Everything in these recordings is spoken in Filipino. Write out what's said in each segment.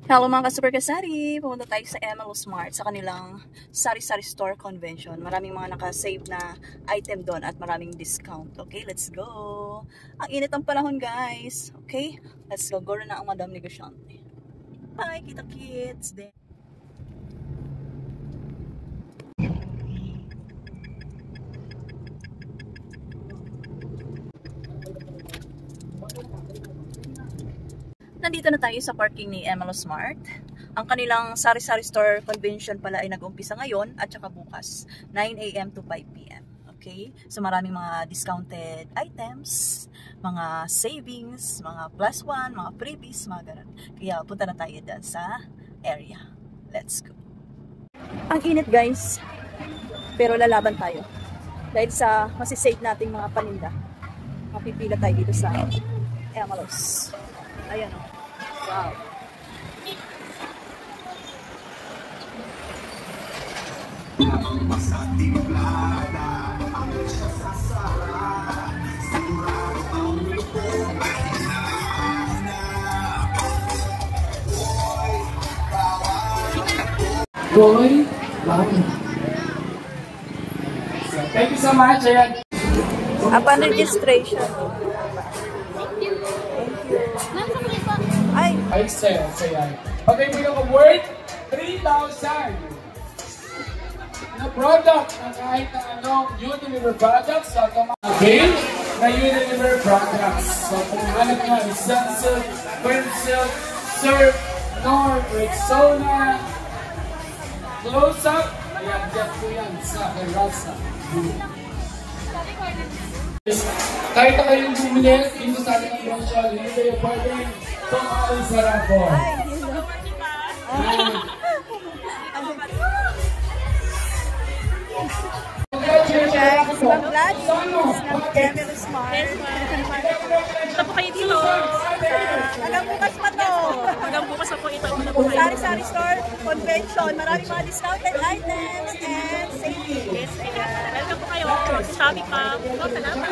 Hello mga ka-super kasari! Pumunta tayo sa MLOS Mart sa kanilang sari-sari store convention. Maraming mga naka-save na item doon at maraming discount. Okay, let's go! Ang init ang panahon guys! Okay, let's go. Go na ang Madam Negosyante. Bye! Kita kids! Nandito na tayo sa parking ni MLOS Mart. Ang kanilang sari-sari store convention pala ay nag-umpisa ngayon at saka bukas, 9 AM to 5 PM. Okay? So maraming mga discounted items, mga savings, mga plus one, mga freebies, mga ganun. Kaya punta na tayo dyan sa area. Let's go. Ang init guys, pero lalaban tayo. Dahil sa masisave nating mga paninda, mapipila tayo dito sa MLOS. Ayan o. Wow. Boy, so, thank you so much. Ayan. Upon registration. Ay! Ay, sales. Ayan. Okay, we have a word, 3,000. Na product, na kahit na anong Unilever products, so okay, na Unilever products. So, kung hanap nga, Sunsilk, Quinsilk, Surf, Nor, Rexona, Close Up, ayan, get po yan sa Rasa. Kahit na kayong bumili, dito sa ating promotion, hindi kayo pwedeng tumaon sa rapo. Congratulations! MLOS Mart. Punta po kayo dito. Hanggang bukas pa to. Hanggang bukas na po ito. Sari-sari store convention. Maraming mga discounted items and savings. Yes, ayan. Welcome po kayo sa Shopee pa. Oh, salamat.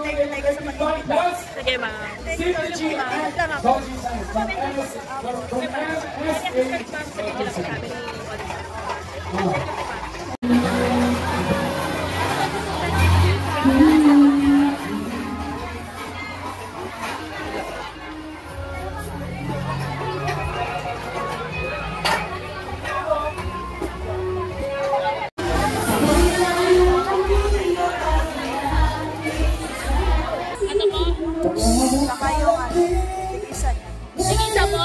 Thank you sa pag-ibig. Sige, ma'am. Thank you lang ako. Saka yung tigisa niya. Tigisa po.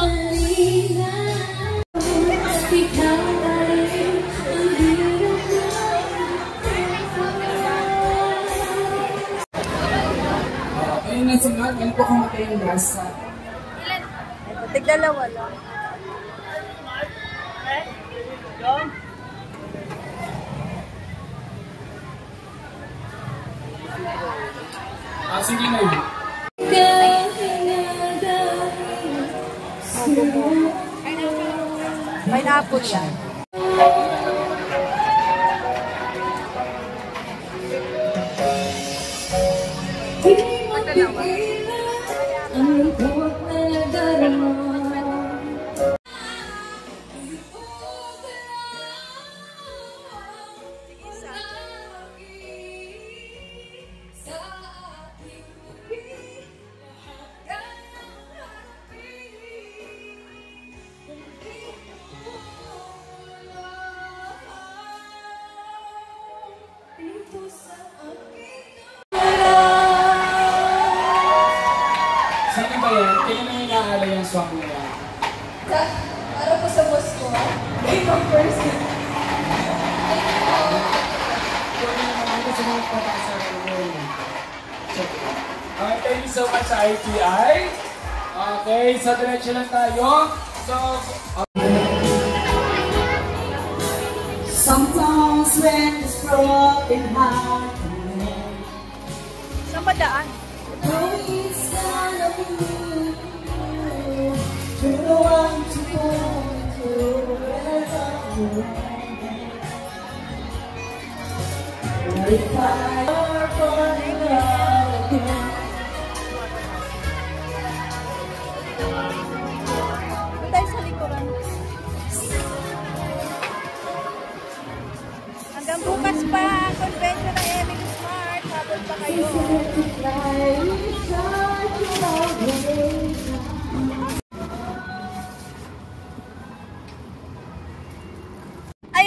Ayun na sunod, yan po kamatay yung grasa. Ito, tigdalawa lang. Sige na yun. Pineapple yan. Sino ba yan? Kaya na inaalala yung swak mo yan? Para po sa boss ko, game of person. Thank you so much sa ITI. Okay, so diretso lang tayo. So, Sometimes when it's broken heart, Saan ba daan? it's gonna be you. You're the one to go to wherever you are. If I are falling out again. Doon tayo sa likuran. Ayun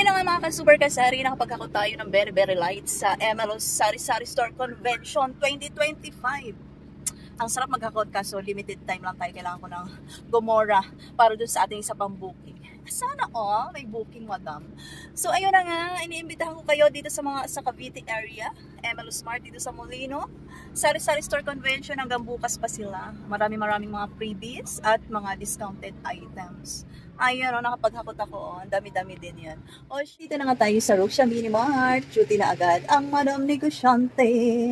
na nga mga ka-super kasari, nakapagkakot tayo ng very very light sa Emelos Sari-Sari Store Convention 2025. Ang sarap maghakot kaso limited time lang tayo. Kailangan ko ng Gomora para dun sa ating isa pang booking. Sana may booking madam. So ayun na nga, iniimbitahan ko kayo dito sa Cavite area, Emelos Smart dito sa Molino. Sari-Sari Store Convention hanggang bukas pa sila. Maraming mga freebies at mga discounted items. Ayun nakapaghakot ako. Ang dami-dami din yan. Dito na nga tayo sa Rosia Mini Mart. Duty na agad ang Madam Negosyante.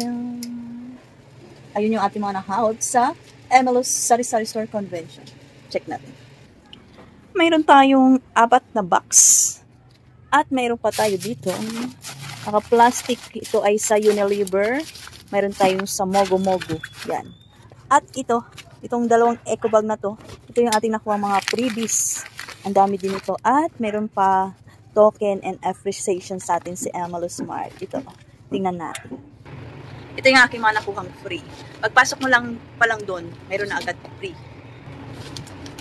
Ayun yung ating mga nakahawag sa Emelos Sari-Sari Store Convention. Check natin. Mayroon tayong 4 na box. At mayroon pa tayo dito. Naka-plastic. Ito ay sa Unilever. Mayroon tayong sa Mogo Mogo. Yan. At itong dalawang eco bag na to. Ito yung ating nakuha mga freebies. Ang dami din ito. At mayroon pa token and appreciation sa atin si Emelos Smart. Ito. Tingnan natin. Ito yung aking mga nakuhang free. Pagpasok mo lang pa lang doon, mayroon na agad free.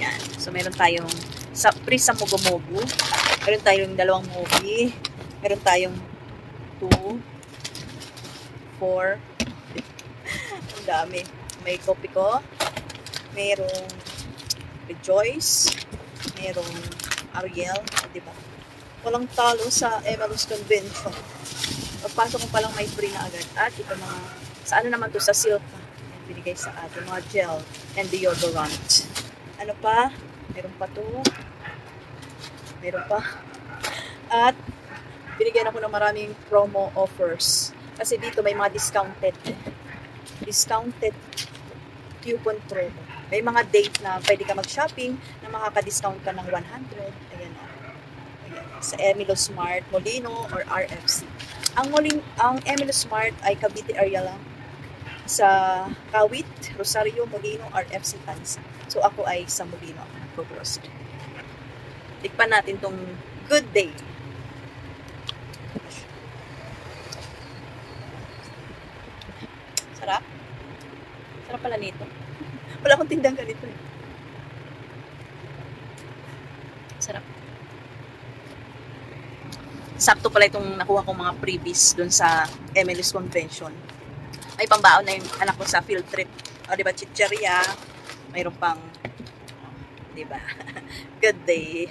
Yan. So, meron tayong free sa Mogo Mogo. Meron tayong 2 movie. Meron tayong 2, 4. Ang dami. May kopi ko. Merong Rejoice. Merong Ariel. Diba? Walang talo sa Emelos Convention. Pagpasok ko palang may free na agad. At ito mga, sa ano naman to, sa Silka. Binigay sa atin, mga gel and deodorant. Ano pa? Meron pa to. Meron pa. At binigyan ako ng maraming promo offers. Kasi dito may mga discounted coupon promo. May mga date na pwede ka mag-shopping na makaka-discount ka ng 100. Ayan o. Ayan. Sa Emelos Smart, Molino, or RFC. Ang Emelos Smart ay Cavite area lang. Sa Kawit, Rosario, Molino, RFC Tansa. So ako ay sa Molino ako nagpo-grocery. Tikpan natin tong Good Day. Sarap. Sarap pala nito. Wala akong tindang ganito eh. Sarap. Sakto pala itong nakuha kong mga freebies dun sa Emelos Convention. May pambaon na yung anak ko sa field trip. O, diba, chicheria. Mayroon pang, diba, Good Day.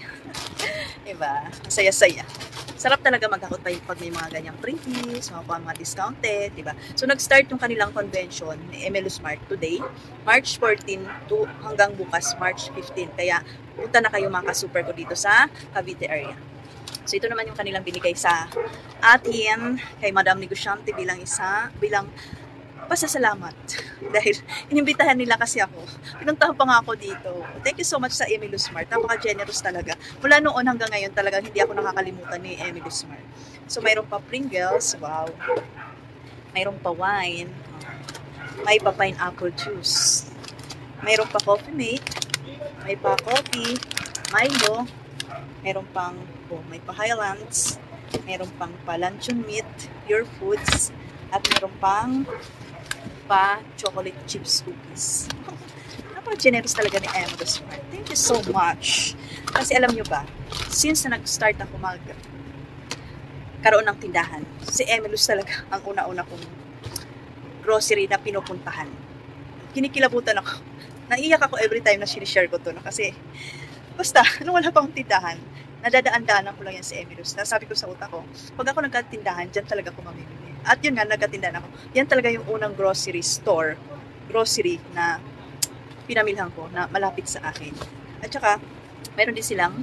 Diba, saya-saya. Sarap talaga maghakot pag may mga ganyang freebies, mga discounted, diba. So, nag-start yung kanilang convention ni Emelos Smart today, March 14 to hanggang bukas, March 15. Kaya, punta na kayo mga ka-super ko dito sa Cavite area. So, ito naman yung kanilang binigay sa atin kay Madam Negosyante bilang pasasalamat. Dahil inimbitahan nila kasi ako. Pinuntahan pa nga ako dito. Thank you so much sa Emelos Smart. Napaka-generous talaga. Mula noon hanggang ngayon talaga hindi ako nakakalimutan ni Emelos Smart. So, mayroon pa Pringles. Wow. Mayroon pa wine. May pa pineapple juice. Mayroon pa Coffee Mate. May pa coffee. Milo. Meron pang, may pa Highlands, meron pang pa luncheon meat, pure foods, at meron pang pa chocolate chips cookies. Napaka-generous talaga ni Emelos Smart. Thank you so much. Kasi alam nyo ba, since na nag-start ako karoon ng tindahan, si Emelos talaga ang una-una kong grocery na pinupuntahan. Kinikilabutan ako. Naiiyak ako every time na sinishare ko to. Kasi, basta, nung wala pang tindahan, nadadaan-daanan ko lang yan si Emelos. Sabi ko sa utak ko, pag ako nagkatindahan, dyan talaga ako mamimili. At yun nga, nagkatindahan ako. Yan talaga yung unang grocery na pinamilhan ko na malapit sa akin. At saka, meron din silang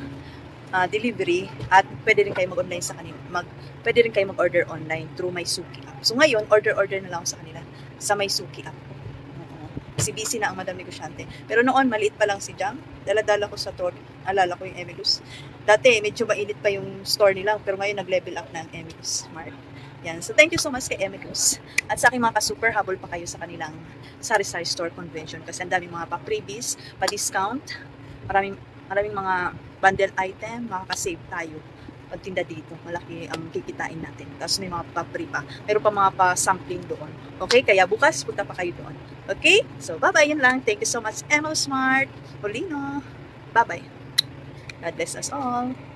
delivery at pwede rin kayo mag-online sa kanila. Pwede rin kayo mag-order online through MySuki app. So ngayon, order na lang ako sa kanila sa MySuki app. Kasi busy na ang Madam Negosyante. Pero noon, maliit pa lang si Jam. Dala-dala ko sa store. Alala ko yung Emelos. Dati, medyo mainit pa yung store nila. Pero ngayon, nag-level up na ang Emelos Smart. Yan. So, thank you so much kay Emelos. At sa aking mga ka-super, habol pa kayo sa kanilang Sari-Sari Store Convention. Kasi ang daming mga pa-freebies, pa-discount. Maraming mga bundle item. Makaka-save tayo. pagtinda dito. Malaki ang kikitain natin. Tapos may mga pa-free pa. Meron pa mga pa-sampling doon. Okay? Kaya bukas, punta pa kayo doon. Okay? So, bye-bye. Yun lang. Thank you so much, ML Smart. Polino. Bye-bye. God bless us all.